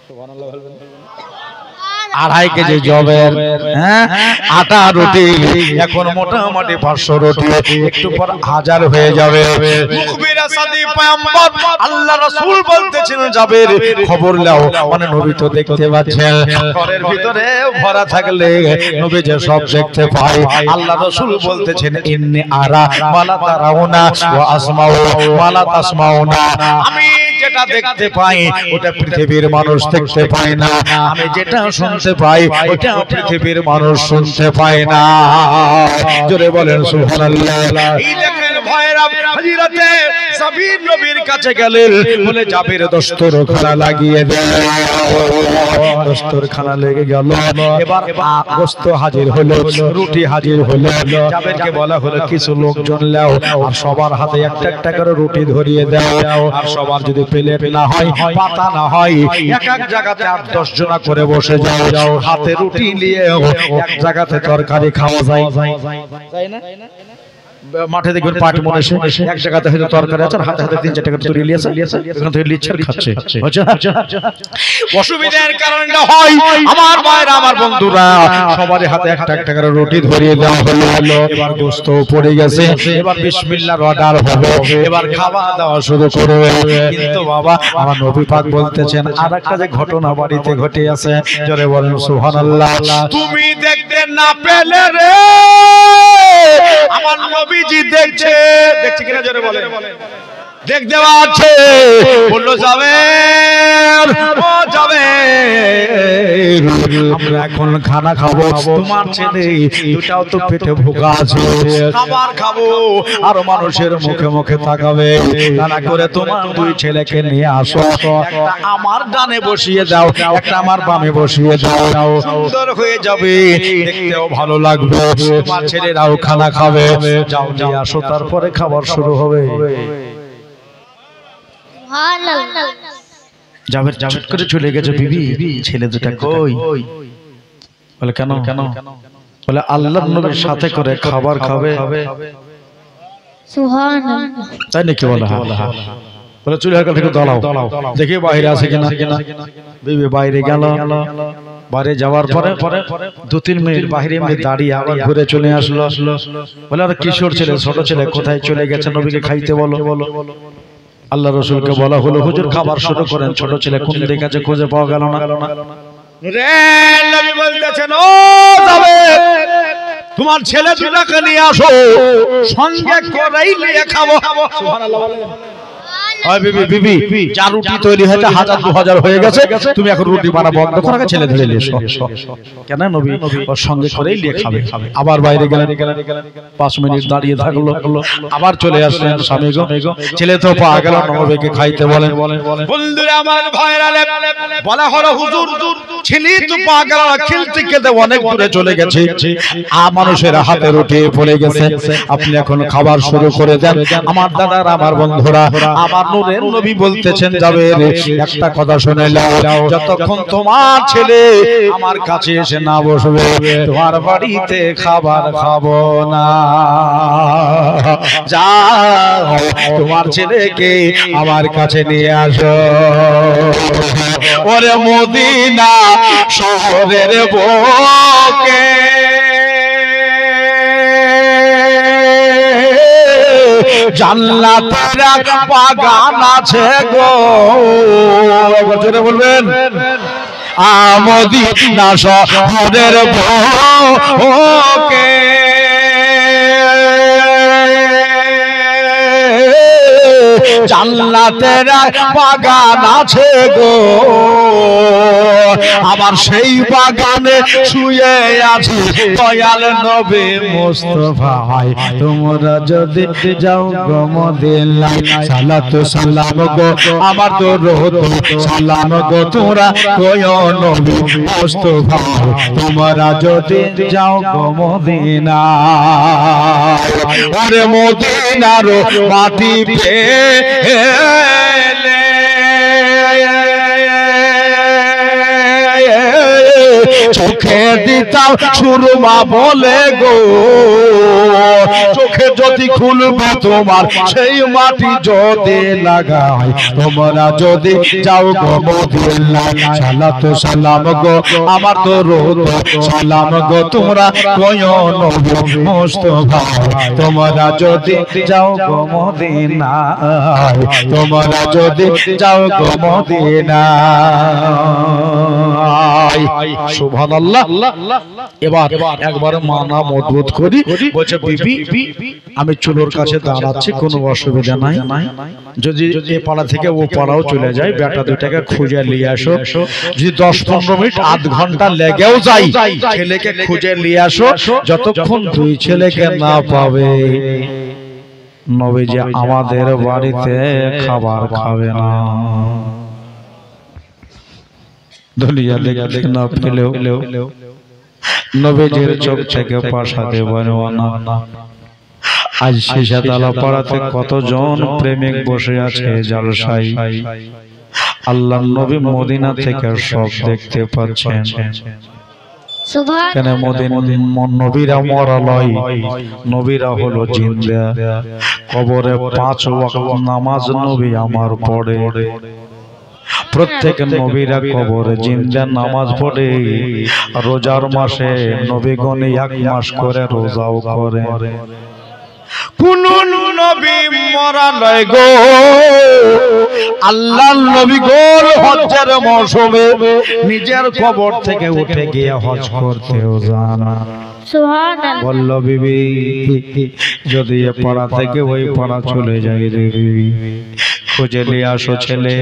A: সুবহানাল্লাহ বলবেন। 2.5 কেজি জবের আটা রুটি এখন মোটামুটি 500 রুটি, একটু পর 1000 হয়ে যাবে। মুখবির সাদি পয়গম্বর আল্লাহ রাসূল বলতেছেন জাবের খবর নাও। মানে নবী তো দেখতে পাচ্ছেন, ঘরের ভিতরে ভরা থাকলে নবী যে সব দেখতে পায়। আল্লাহ রাসূল বলতেছেন ইন্নী আরা মালা তারাউনা ওয়া আসমাউ মালা তাসমাউনা। আমি যেটা দেখতে পাই ওটা পৃথিবীর মানুষ দেখতে পায় না, আমি যেটা শুনতে পাই ওটা পৃথিবীর মানুষ শুনতে পায় না। জোরে বলেন সুবহানাল্লাহ। এই দেখেন ভাইরা, হযরতে জাবির নবীর কাছে গেলেন, বলে জাবির দস্তরখানা লাগিয়ে দেন। দস্তরখানা লেগে গেল। এবার গোশত হাজির হলো, রুটি হাজির হলো। জাবিরকে বলা হলো কিছু লোকজন নাও আর সবার হাতে একটা একটা করে রুটি ধরিয়ে দাও। আর সবার যদি প্লেট না হয়, পাতা না হয়, এক এক জায়গাতে 8-10 জন করে বসে যাও। হাতে রুটি নিয়ে এক জায়গাতে তরকারি খাওয়া যায়, যায় না?
B: মাঠে দেখবেন পাটি মনে এসে এক জায়গাতে হয়তো তরকারি আছে, হাতে হাতে 3-4 টাকা তুলে নিয়েছে, এখান থেকে লিচ্ছে আর খাচ্ছে।
A: অসুবিধার কারণটা হয় আমার মায়েরা, আমার বন্ধুরা, সবার হাতে একটা একটা করে রুটি ধরিয়ে দেওয়া হলো। এবার গোস্ত পড়ে গেছে, এবার বিসমিল্লাহর অর্ডার হবে, এবার খাওয়া দাওয়া শুরু করবে। কিন্তু বাবা আমার নবী পাক বলতেছেন আর একটা যে ঘটনা বাড়িতে ঘটে আছে, জোরে বলেন সুবহানাল্লাহ। তুমি দেখতে না পেলে রে আমার নবীজি দেখছে, দেখছে কিনা জোরে বলেন। দেখতে পাচ্ছে, বললো যাবে ও যাবে, আমরা এখন খানা খাবো, তোমার ছেলে দুটাও তো পেটে ভোকা আছে, খাবার খাবো আর মানুষের মুখে মুখে তাকাবে, তা করে তোমার 2 ছেলেকে নিয়ে আসো, একটা আমার ডানে বসিয়ে দাও, একটা আমার বামে বসিয়ে দাও, সুন্দর হয়ে যাবে, দেখতেও ভালো লাগবে, তোমার ছেলেরাও খানা খাবে, যাও নিয়ে আসো, তারপরে খাবার শুরু হবে।
B: যাবে চট করে চলে গেছে, বিবি ছেলে দুটা কই? বলে কেন? বলে আল্লাহর নবীর সাথে করে খাবার খাবে।
C: সুবহানাল্লাহ।
B: তাই নাকি? বলে হ্যাঁ। বলে চুলি হালকা থেকে দাঁড়াও, দেখি বাইরে আছে কিনা। বিবি বাইরে গেল, বাইরে যাওয়ার পরে 2-3 মিনিট বাইরে এমনি দাঁড়িয়ে আবার ঘুরে চলে আসলো। বলে আর কিশোর ছেলে, ছোট ছেলে কোথায় চলে গেছে? নবীকে খাইতে বলো। আল্লাহ রাসূলকে বলা হলো হুজুর খাবার শুরু করেন, ছোট ছেলে কোন দিকে আছে খুঁজে পাওয়া গেল না।
A: রে নবী বলতেছেন ও যাবে তোমার ছেলে দুটাকে নিয়ে আসো, সঙ্গে করেই নিয়ে খাবো। সুবহানাল্লাহ বলেন। ওই বিবি যা রুটি তৈরি হয়েছে 1000-2000 হয়ে গেছে, তুমি এখন রুটি বানা বন্ধ করো, ছেলে ধরে নিয়ে এসো।
B: কেন? নবী ওর সঙ্গে করেই নিয়ে খাবে।
A: আবার বাইরে গেলেন,
B: 5 মিনিট দাঁড়িয়ে থাকলো,
A: আবার চলে আসলেন স্বামী গো। ছেলে তো পাওয়া গেল, নবীকে খাইতে বলেন। বন্ধুরা আমার ভাইরা বলা হলো হুজুর ছেলে তো পাওয়া গেল, খেলতে খেলতে অনেক দূরে চলে গেছে, মানুষের হাতে রুটি পড়ে গেছে, আপনি এখন খাবার শুরু করে দেন। আমার দাদার, আমার বন্ধুরা, আমার নূরের নবী বলতেছেন যাবে একটা কথা শুনে নাও, যতক্ষণ তোমার ছেলে আমার কাছে এসে না বসবে তোমার বাড়িতে খাবার খাবো না। যাও তোমার ছেলেকে আমার কাছে নিয়ে আসো। ওরে মদিনা শহরের বুকে জান্নাতের বাগান আছে গো, একবার জোরে বলবেন। মদিনা শহরের বুকে জান্নাতের বাগান আছে গো, আবার সেই বাগানে শুয়ে আছে দয়াল নবী মুস্তাফা। তোমরা যদি যাও গো মদিনায়, সালাত সালাম গো আমার দরুদ সালাম গো তোমরা কয়ো নবী মুস্তাফা। তোমরা যদি যাও গো মদিনায়, আরে মদিনার মাটি পেলে চোখে দিতাম সুরমা বলে গো, চোখে যদি খুলবে তোমার সেই মাটি যদি লাগাই, তোমরা যদি যাও গো মদিনায়, সালাত সালাম গো আমার দরুদ সালাম গো তোমরা কয়ো নবী মুস্তাফা। তোমরা যদি যাও গো মদিনায়, তোমরা যদি যাও গো মদিনায়। সুবহানাল্লাহ। এবার একবার মানা মজবুত করি, বলছে বিবি আমি চুলোর কাছে দাঁড়াচ্ছি, কোনো অসুবিধা নাই, যদি এ পাড়া থেকে ও পাড়াও চলে যায়, বেটা দুটাকে খুঁজে নিয়ে আসো, যদি 10-15 মিনিট আধ ঘন্টা লেগেও যায়, ছেলেকে খুঁজে নিয়ে আসো, যতক্ষণ 2 ছেলেকে না পাবে নবীজি আমাদের বাড়িতে খাবার খাবে না। দুনিয়া দেখতে না পেলেও নবীজির চোখ থেকে পাশা দেব না। আজ শেষাতলা পাড়াতে কতজন প্রেমিক বসে আছে জালসায়, আল্লাহর নবী মদিনা থেকে সব দেখতে পাচ্ছেন।
B: কেন মদিন নবীরা মরা লয়, নবীরা হলো জিন্দা। কবরে 5 ওয়াক্ত নামাজ নবী আমার পড়ে, প্রত্যেক নবীরা কবরে জিন্দা নামাজ পড়ে। রোজার মাসে নবীগণ 1 মাস করে রোজাও করে। কোন নবী মরা লয় গো, আল্লাহর নবী গো হজ্জের মৌসুমে নিজের কবর থেকে উঠে গিয়ে হজ করতেও জানা। বলল বিবি যদি এ পাড়া থেকে ওই পাড়া চলে যাই রে বিবি, খুঁজে নিয়ে আসো ছেলে।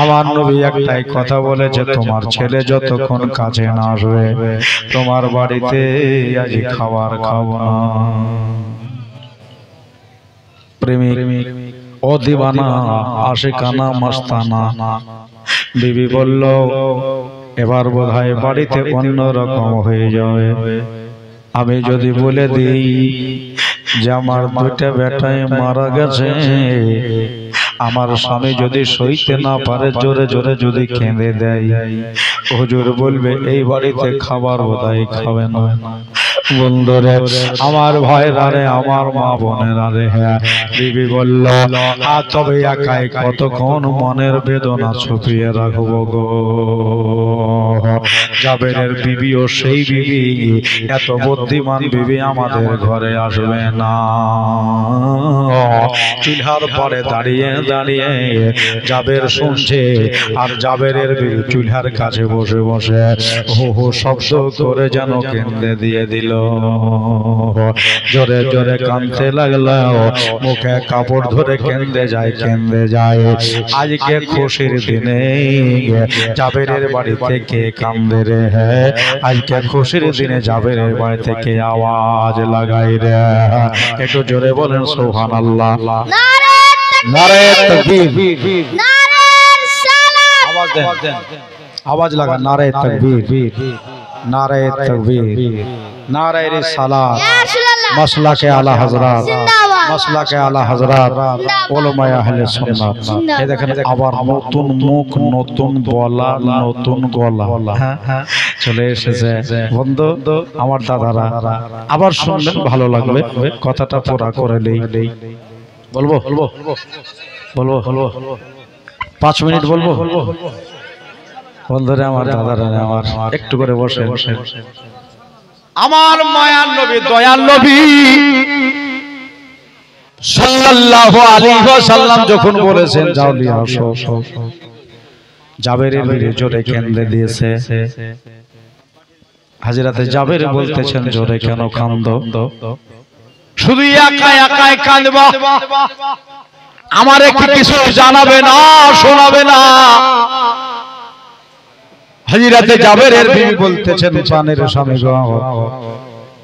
B: আমার নবী একটাই কথা বলেছে, তোমার ছেলে যতক্ষণ কাছে না আসবে তোমার বাড়িতে আজ খাবার খাবো না। প্রেমিক ও দিবানা আশিকানা মাস্তানা। বিবি বলল এবার বোধহয় বাড়িতে অন্যরকম হয়ে যাবে। আমি যদি বলে দিই যে আমার 2টা বেটাই মারা গেছে, আমার স্বামী যদি সইতে না পারে জোরে জোরে যদি কেঁদে দেয়, হুজুর বলবে এই বাড়িতে খাবার বোধহয় খাবে না। বন্ধুরে আমার ভাইরা রে, আমার মা বোনেরা রে, হ্যাঁ বিবি বলল তবে একাই কতক্ষণ মনের বেদনা ছুপিয়ে রাখবো গো। জাবেরের বিবি ও সেই বিবি, এত বুদ্ধিমান বিবি আমাদের ঘরে আসবে না। চুলহার পরে দাঁড়িয়ে দাঁড়িয়ে জাবের শুনছে, আর জাবেরের বিবি চুলহার কাছে বসে বসে হো হো শব্দ করে যেন কেঁদে দিয়ে দিল। জোরে জোরে কাঁদতে লাগলো, মুখে কাপড় ধরে কেঁদে যায় কেঁদে যায়। আজকে খুশির দিনে জাবেরের বাড়ি থেকে কান্দে রে, হ্যাঁ আজকে খুশির দিনে জাবেরের বাড়ি থেকে আওয়াজ লাগাই রে। একটু জোরে বলেন সুবহানাল্লাহ। নারে তাকবীর, আওয়াজ দেন, আওয়াজ লাগা। নারে তাকবীর, নারে তাকবীর, নারে রিসালাত, মাসলাকে আলা হযরত, মাসলাকে আলা হযরত, উলামায়ে আহলে সুন্নাত। এই দেখেন আবার নতুন মুখ, নতুন বলা, নতুন গলা, হ্যাঁ চলে এসেছে। বন্ধু আমার দাদারা আবার শুনলেন, ভালো লাগবে। কথাটা পুরা করে নেই। বলবো বলবো বলবো বলবো 5 মিনিট বলবো। বন্ধুরা আমার দাদারা আমার একটু করে বসে বসে। আমার মায়ার নবী দয়াল নবী সাল্লাল্লাহু আলাইহি ওয়াসাল্লাম যখন বলেছেন যাও নিয়ে আসো, জাবেরের বিরে জোরে কেঁদে দিয়েছে। হাজরাতে জাবের বলতেছেন জোরে কেন কাঁদো? শুধু একাই একাই কাঁদবা, আমারে কি কিছু জানাবে না, শোনাবে না? হাজরাতে জাবেরের বিবি বলতেছেন প্রাণের স্বামী গো,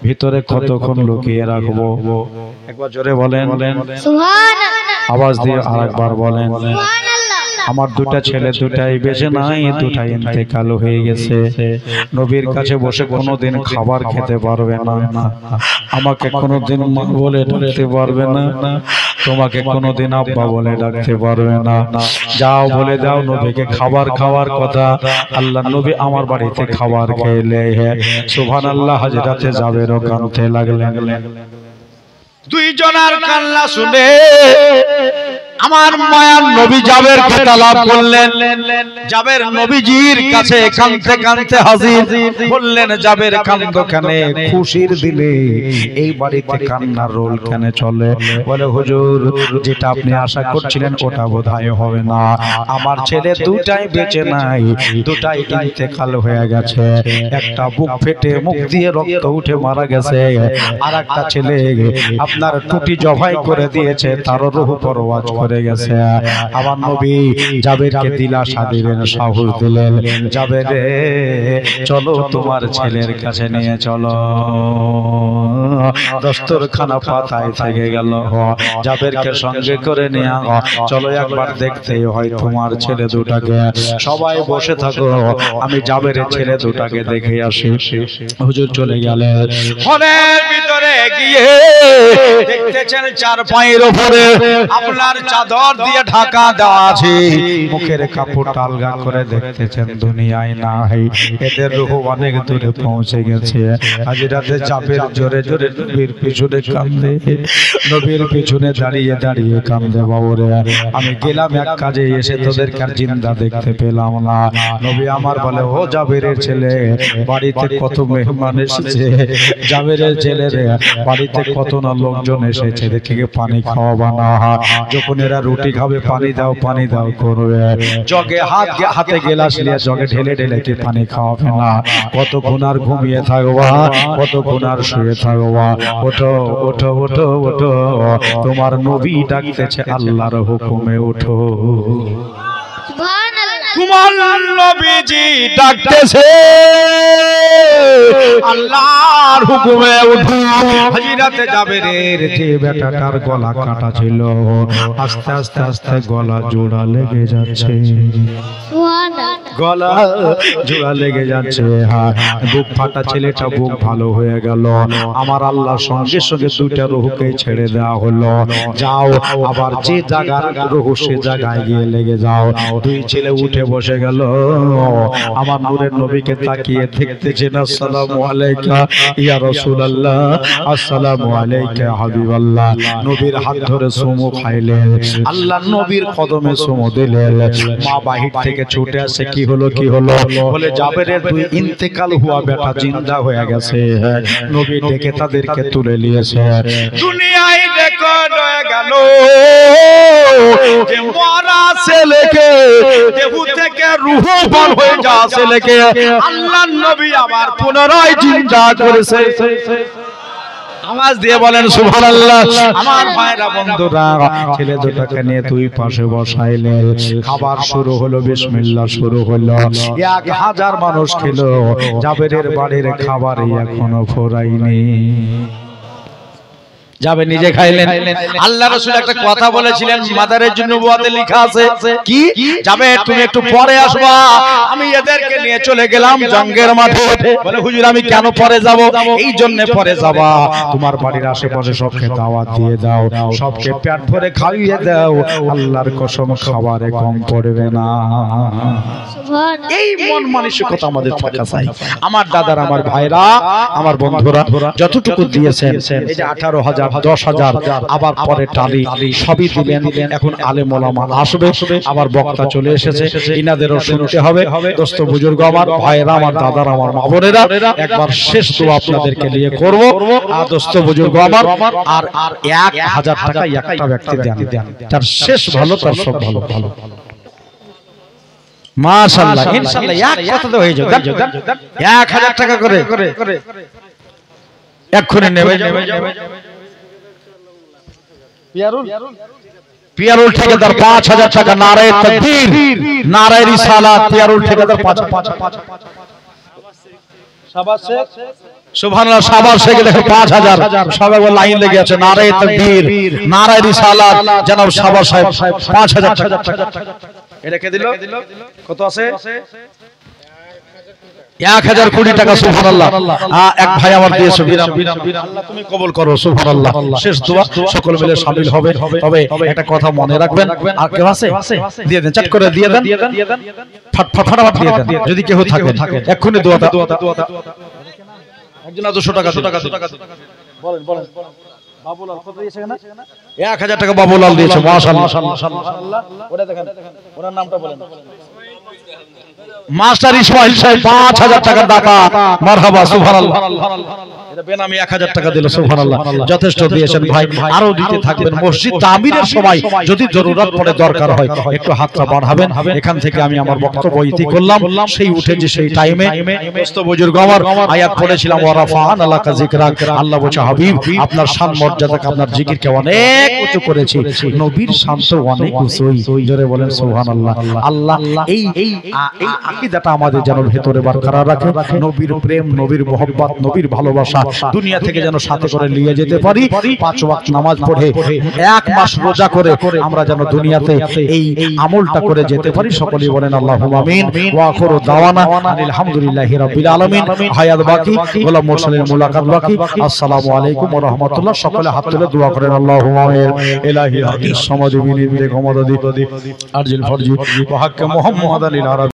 B: ভিতরে কতক্ষণ লুকিয়ে রাখবো? একবার জোরে বলেন সুবহানাল্লাহ, আওয়াজ দিয়ে আরেকবার বলেন সুবহানাল্লাহ। আমার 2টা ছেলে, 2টাই বেঁচে নাই, 2টাই ইন্তেকাল হয়ে গেছে। নবীর কাছে বসে কোনোদিন খাবার খেতে পারবে না, আমাকে কোনোদিন মা বলে ডাকতে পারবে না, তোমাকে কোনোদিন আব্বা বলে ডাকতে পারবে না। যাও বলে দাও নবীকে খাবার খাওয়ার কথা। আল্লাহ নবী আমার বাড়িতে খাবার খেলে, সুবহানাল্লাহ। হযরতে জাবেরও কাঁদতে লাগলেন। 2 জনের কান্না শুনে আমার মায়ার নবী জাবেরকে তালাব করলেন। জাবের নবীজির কাছে কাঁদতে কাঁদতে হাজির। বললেন জাবের কাঁদো কেন? খুশির দিনে এই বাড়িতে কান্নার রোল কেন চলে? বলে হুজুর যেটা আপনি আশা করছিলেন ওটা বোধহয় হবে না। আমার ছেলে 2টাই বেঁচে নাই, 2টাই ইন্তেকাল হয়ে গেছে। একটা বুক ফেটে মুখ দিয়ে রক্ত উঠে মারা গেছে, আর একটা ছেলে আপনার টুটি জবাই করে দিয়েছে, তার রূহ পরওয়াজ করে গেছে। আমার নবী জাবেরকে দিলাশা দিলেন, সাহস দিলেন, জাবের রে চলো তোমার ছেলের কাছে নিয়ে চলো। দস্তরখানা পাতায় থেকে গেল, জাবেরকে সঙ্গে করে নিয়ে চলো একবার দেখতে হয় তোমার ছেলে 2টাকে। সবাই বসে থাকো, আমি জাবেরের ছেলে 2টাকে দেখে আসি। হুজুর চলে গেলেন। ঘরের ভিতরে গিয়ে দেখতেছেন 4 পায়ের উপরে আপনার চাদর দিয়ে ঢাকা দেওয়া আছে, মুখের কাপড় আলগা করে দেখতেছেন দুনিয়ায় নাই, এদের রূহ অনেক দূরে পৌঁছে গেছে। আজ রাতে চাপের জোরে জোরে নবীর পিছনে কান্দে, নবীর পিছনে দাঁড়িয়ে দাঁড়িয়ে কান্দে। বাবুরে আমি গেলাম এক কাজে, এসে তোদেরকে আর জিন্দা দেখতে পেলাম না। নবী আমার বলে, ও জাবেরের ছেলে, বাড়িতে কত মেহমান এসেছে, জাবেরের ছেলে রে, বাড়িতে কত না লোকজন এসেছে, দেখে পানি খাওয়াবা না, যখন এরা রুটি খাবে পানি দাও পানি দাও করবে, জগে হাতে গেলাস নিয়ে জগে ঢেলে ঢেলে কি পানি খাওয়াবে না? কতক্ষণ আর ঘুমিয়ে থাকবা, কতক্ষণ আর শুয়ে থাকবা? ওঠো ওঠো ওঠো ওঠো, তোমার নবী ডাকতেছে আল্লাহর হুকুমে ওঠো। তোমার নবীজি ডাকতেছে আল্লাহর হুকুমে উঠো। হযরতে জাবেরের যে বেটাটার গলা কাটা ছিল, আস্তে আস্তে আস্তে গলা জোড়া লেগে যাচ্ছে, গলা জোড়া লেগে যাচ্ছে। হ্যাঁ, বুক ফাটা ছেলেটা বুক ভালো হয়ে গেল। আমার আল্লাহর সঙ্গে সঙ্গে দুইটা রূহকে ছেড়ে দেওয়া হলো, যাও আবার যে জায়গার রূহ সে জায়গায় গিয়ে লেগে যাও। দুই ছেলে উঠে বসে গেল। আমার নূরের নবীকে তাকিয়ে দেখতেছেন, আসসালামু আলাইকা ইয়া রাসূলুল্লাহ, আসসালামু আলাইকা হাবিবাল্লাহ। নবীর হাত ধরে চুমু খাইলেন, আল্লাহ নবীর কদমে চুমু দিলেন। মা বাহির থেকে ছুটে আসে, কি হলো কি হলো? বলে জাবেরের দুই ইন্তেকাল হওয়া বেটা জিন্দা হয়ে গেছে। নবী ডেকে তাদেরকে তুলে নিয়েছে। দুনিয়ায় রেকর্ড হয়ে গেল যে মরা ছেলেকে দেহ থেকে রূহ বার হয়ে যাওয়া ছেলেকে আল্লাহর নবী আবার পুনরায় জিন্দা করেছে। আওয়াজ দিয়ে বলেন সুবহানাল্লাহ। আমার ভাইরা বন্ধুরা, ছেলে দুটাকে নিয়ে দুই পাশে বসাইলেন, খাবার শুরু হলো, বিসমিল্লাহ শুরু হলো। 1000 মানুষ খেলো, জাবেরের বাড়ির খাবারই এখনো ফুরায়নি। যাবে নিজে খাইলেন। আল্লাহ রাসূল একটা কথা বলেছিলেন, মাদারের জন্য নবুয়তে লেখা আছে, কি যাবে তুমি একটু পরে আসবা। আমি এদেরকে নিয়ে চলে গেলাম জঙ্গের মাঠে। বলে হুজুর আমি কেন পরে যাব? এই জন্য পরে যাবা, তোমার বাড়ির আশেপাশে সবকে দাওয়াত দিয়ে দাও, সবকে পেট ভরে খাইয়ে দাও, আল্লাহর কসম খাবারে কম পড়বে না। এই মন মানসিকতা আমাদের থাকা চাই। আমার দাদার, আমার ভাইরা, আমার বন্ধুরা যতটুকু দিয়েছেন, এই যে 18,000 10,000 আবার পরে টালি সবই দিলেন। এখন আলেম ওলামা আসবে, আবার বক্তা চলে এসেছে, ইনাদেরও শুনতে হবে। দোস্ত বুজুর্গ, আমার ভাইরা, আমার দাদার, আমার মা বোনেরা, একবার শেষ দোয়া আপনাদেরকে নিয়ে করব। আর দোস্ত বুজুর্গ আমার, আর 1000 টাকা একটা ব্যক্তি দেন, তার শেষ ভালো, তার সব ভালো ভালো। মাশাআল্লাহ, ইনশাআল্লাহ এক কথাতে হয়ে যাবে। 1000 টাকা করে এক্ষুনি নেবে যাবে। পিয়ারুল ঠিকাদার 5000 টাকা। নারায়ে তাকবীর, নারায়ে রিসালাত। পিয়ারুল ঠিকাদার 5,000। সুবহানাল্লাহ, শাবাশ শেখ দেখো 5000। সবাই লাইন লেগে আছে। নারায়ে তাকবীর, নারায়ে রিসালাত, জনাব শাবাশ সাহেব 5000 টাকা। এটা কে দিল? কত আছে? 1020 টাকা। সুবহানাল্লাহ। এক ভাই আমার দিয়েছে, আল্লাহ তুমি কবুল করো। সুবহানাল্লাহ। শেষ দোয়া সকল মিলে শামিল হবে। তবে একটা কথা মনে রাখবেন, আর কেউ আছে দিয়ে দেন, চট করে দিয়ে দেন, ফটাফট দিয়ে দেন যদি কেউ থাকে। এক্ষুনি দোয়াটা একজন 200 টাকা বলেন বলেন। বাবুলাল কত দিয়েছে না? 1000 টাকা বাবুলাল দিয়েছে। মাশাআল্লাহ। ওটা দেখেন, ওনার নামটা বলেন। মাস্টার ইসমাইল সাহেব 5000 টাকার দাতা। মারহাবা। সুবহানাল্লাহ। এটা বেনামি 1000 টাকা দিল। সুবহানাল্লাহ। যথেষ্ট দিয়েছেন ভাই, আরো দিতে থাকবেন। মসজিদ তামিরের সময় যদি জরুরত পড়ে, দরকার হয়, একটু হাতটা বাড়াবেন। এখান থেকে আমি আমার বক্তব্য ইতি করলাম। সেই উঠে যে সেই টাইমে দোস্ত বুজুর্গ আমার আয়াত পড়েছিলাম, ওয়া রাফা'না লাকা যিকরাক। আল্লাহ বলছে, হাবিব আপনার শান মর্যাদাকে, আপনার জিকিরকে অনেক উঁচু করেছি। নবীর শান তো অনেক উঁচু। জোরে বলেন সুবহানাল্লাহ। আল্লাহ এই এই আকীদাটা আমাদের যেন ভেতরে বরকরার রাখে, নবীর প্রেম, নবীর মহব্বত, নবীর ভালোবাসা দুনিয়া থেকে যেন সাথে করে নিয়ে যেতে পারি। 5 ওয়াক্ত নামাজ পড়ে 1 মাস রোজা করে আমরা যেন দুনিয়াতে এই আমলটা করে যেতে পারি। সকলেই বলেন আল্লাহুম্মা আমিন। ওয়া আখিরু দাওয়ানা আলহামদুলিল্লাহি রাব্বিল আলামিন। হায়াত বাকি, গোলাম মুরসালিনের মুলাকাত বাকি। আসসালামু আলাইকুম ওয়া রাহমাতুল্লাহ। সকলে হাত তুলে দোয়া করেন আল্লাহুম্মা আমিন। ইলাহি আকিস সমাজে বিনি বিলে ক্ষমতা দি আরজিল ফরজি ওয়া হাক্কে মুহাম্মাদান ইলা